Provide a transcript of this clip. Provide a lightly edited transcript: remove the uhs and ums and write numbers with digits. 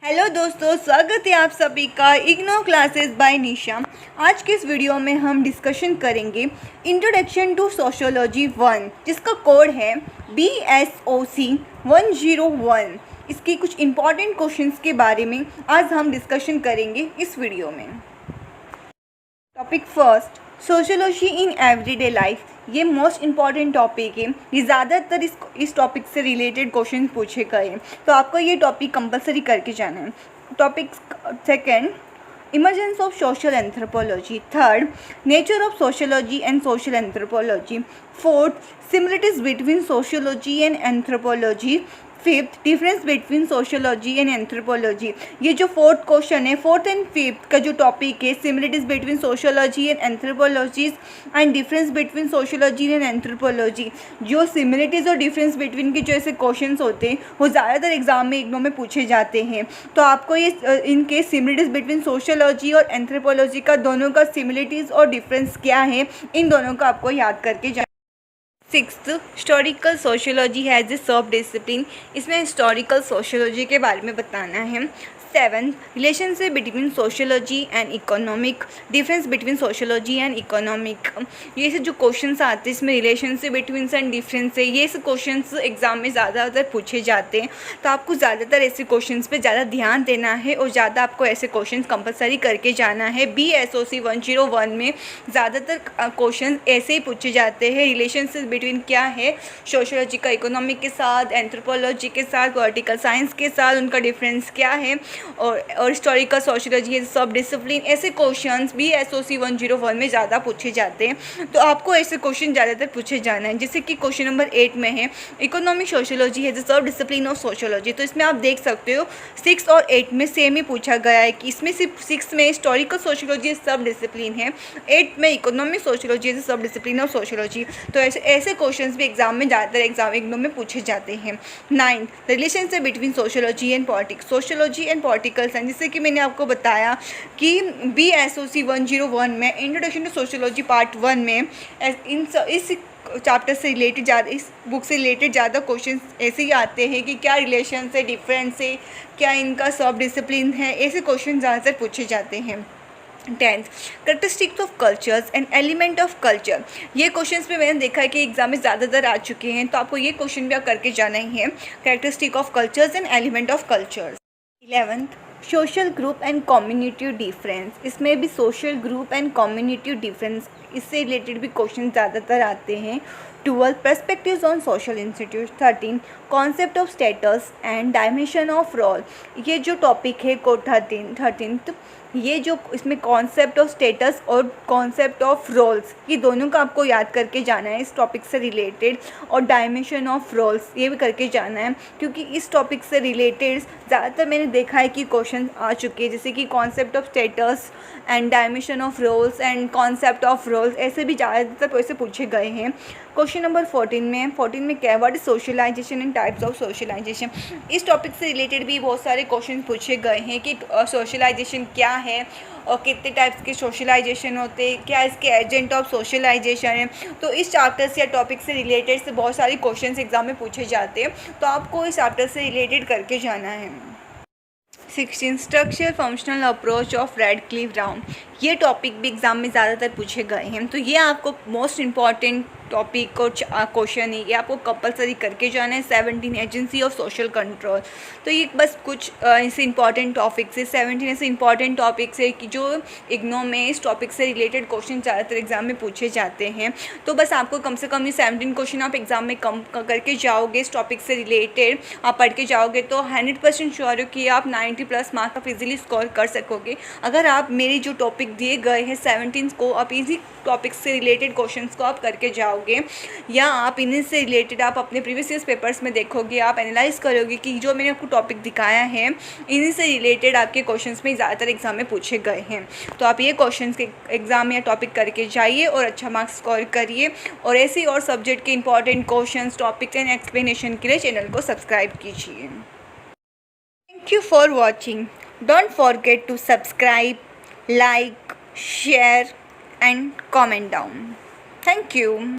Hello दोस्तों, स्वागत है आप सभी का इग्नो क्लासेस बाय निशा। आज के इस वीडियो में हम डिस्कशन करेंगे इंट्रोडक्शन टू सोशियोलॉजी 1, जिसका कोड है BSOC 101। इसकी कुछ इम्पॉर्टेंट क्वेश्चंस के बारे में आज हम डिस्कशन करेंगे इस वीडियो में। Topic first, sociology in everyday life. ये मोस्ट इम्पॉर्टेंट टॉपिक है। ये ज़्यादातर इस टॉपिक से रिलेटेड क्वेश्चन पूछे गए हैं, तो आपको ये टॉपिक कंपलसरी करके जाना है। Topic second, emergence of social anthropology. Third, nature of sociology and social anthropology. Fourth, similarities between sociology and anthropology. Fifth, difference between sociology and anthropology. ये जो फोर्थ क्वेश्चन है, फोर्थ एंड फिफ्थ का जो topic है, similarities between sociology and anthropologies and difference between sociology and anthropology. जो similarities और difference between के जो ऐसे क्वेश्चंस होते हैं वो ज़्यादातर एग्जाम में इग्नो में पूछे जाते हैं। तो आपको ये इनके सिमिलरिटीज बिटवीन सोशियोलॉजी और एंथ्रोपोलॉजी का दोनों का सिमिलरिटीज़ और डिफरेंस क्या है, इन दोनों का आपको याद करके जाना। Sixth, historical sociology has a सब डिसिप्लिन। इसमें हिस्टोरिकल सोशियोलॉजी के बारे में बताना है। Seventh, relationship between sociology and economic. Difference between sociology and economic. ये से जो क्वेश्चंस आते हैं इसमें रिलेशनशिप बिटवीन एंड डिफरेंस है, ये सब क्वेश्चंस एग्जाम में ज़्यादातर पूछे जाते हैं। तो आपको ज़्यादातर ऐसे क्वेश्चंस पे ज़्यादा ध्यान देना है और ज़्यादा आपको ऐसे क्वेश्चंस कंपलसरी करके जाना है। BSOC 101 में ज़्यादातर क्वेश्चन ऐसे ही पूछे जाते हैं। रिलेशनशिप बिटवीन क्या है सोशियोलॉजी का इकोनॉमिक के साथ, एंथ्रोपोलॉजी के साथ, पॉलिटिकल साइंस के साथ, उनका डिफरेंस क्या है, और हिस्टोरिकल सोशियोलॉजी सब डिसिप्लिन। ऐसे क्वेश्चंस BSOC 101 में ज़्यादा पूछे जाते हैं। तो आपको ऐसे क्वेश्चन ज़्यादातर पूछे जाना है। जैसे कि क्वेश्चन नंबर 8 में है इकोनॉमिक सोशियोलॉजी है the sub discipline of sociology. तो इसमें आप देख सकते हो 6 और 8 में सेम ही पूछा गया है कि इसमें सिर्फ 6 में हिस्टोरिकल सोशियोलॉजी सब डिसिप्लिन है, 8 में इकोनॉमिक सोशियोलॉजी है सब डिसिप्लिन ऑफ सोशियोलॉजी। तो ऐसे क्वेश्चन भी एग्जाम में ज़्यादातर एग्जाम में पूछे जाते हैं। 9, relationship between sociology and politics. Sociology and political science, जैसे कि मैंने आपको बताया कि BSOC 101 में इंट्रोडक्शन टू सोशियोलॉजी पार्ट 1 में इस चैप्टर से रिलेटेड ज़्यादा, इस बुक से रिलेटेड ज़्यादा क्वेश्चन ऐसे ही आते हैं कि क्या रिलेशन है, डिफरेंस है, क्या इनका सब डिसिप्लिन है, ऐसे क्वेश्चन ज़्यादातर पूछे जाते हैं। 10th, characteristics of cultures and element of culture. ये क्वेश्चंस पे मैंने देखा है कि एग्जाम में ज़्यादातर आ चुके हैं, तो आपको ये क्वेश्चन भी आप करके जाना ही है, characteristic of cultures and element of cultures. 11th, social group and community difference. इसमें भी social group and community difference, इससे रिलेटेड भी क्वेश्चन ज़्यादातर आते हैं। 12th, perspectives on social institute. 13, concept of status and dimension of role. ये जो topic है को 13th, ये जो इसमें कॉन्सेप्ट ऑफ स्टेटस और कॉन्सेप्ट ऑफ रोल्स, ये दोनों का आपको याद करके जाना है इस टॉपिक से रिलेटेड, और डायमेंशन ऑफ रोल्स ये भी करके जाना है, क्योंकि इस टॉपिक से रिलेटेड ज़्यादातर मैंने देखा है कि क्वेश्चन आ चुके हैं, जैसे कि concept of status and dimension of roles and concept of roles, ऐसे भी ज़्यादातर ऐसे पूछे गए हैं। क्वेश्चन नंबर 14 में क्या है, what is socialisation and types of socialisation. इस टॉपिक से रिलेटेड भी बहुत सारे क्वेश्चन पूछे गए हैं कि सोशलाइजेशन क्या है और कितने टाइप्स के सोशलाइजेशन होते हैं, क्या इसके एजेंट ऑफ सोशलाइजेशन है। तो इस चैप्टर से या टॉपिक से रिलेटेड से बहुत सारे क्वेश्चन एग्जाम में पूछे जाते हैं, तो आपको इस चैप्टर से रिलेटेड करके जाना है। 16, structure functional approach of Radcliffe राउंड। ये टॉपिक भी एग्जाम में ज़्यादातर पूछे गए हैं, तो ये आपको मोस्ट इम्पॉर्टेंट टॉपिक और क्वेश्चन है, ये आपको कंपलसरी करके जाना है। 17, एजेंसी ऑफ सोशल कंट्रोल। तो ये बस कुछ ऐसे इंपॉर्टेंट टॉपिक्स है, 17 ऐसे इंपॉर्टेंट टॉपिक्स है कि जो इग्नो में इस टॉपिक से रिलेटेड क्वेश्चन ज़्यादातर एग्जाम में पूछे जाते हैं। तो बस आपको कम से कम ये 17 क्वेश्चन आप एग्जाम में कम करके जाओगे, इस टॉपिक से रिलेटेड आप पढ़ के जाओगे तो 100% श्योर हो कि आप 90+ मार्क्स आप इजीली स्कोर कर सकोगे। अगर आप मेरी जो टॉपिक दिए गए हैं 17 को, आप इजी टॉपिक्स से रिलेटेड क्वेश्चंस को आप करके जाओगे, या आप इन्हीं से रिलेटेड आप अपने प्रीवियस ईयर पेपर्स में देखोगे, आप एनालाइज करोगे कि जो मैंने आपको टॉपिक दिखाया है इन्हीं से रिलेटेड आपके क्वेश्चंस में ज़्यादातर एग्जाम में पूछे गए हैं। तो आप ये क्वेश्चंस के एग्जाम या टॉपिक करके जाइए और अच्छा मार्क्स स्कोर करिए, और ऐसे ही और सब्जेक्ट के important questions, topic and explanation के लिए चैनल को सब्सक्राइब कीजिए। Thank you for watching. Don't forget to subscribe, like, share and comment down. Thank you.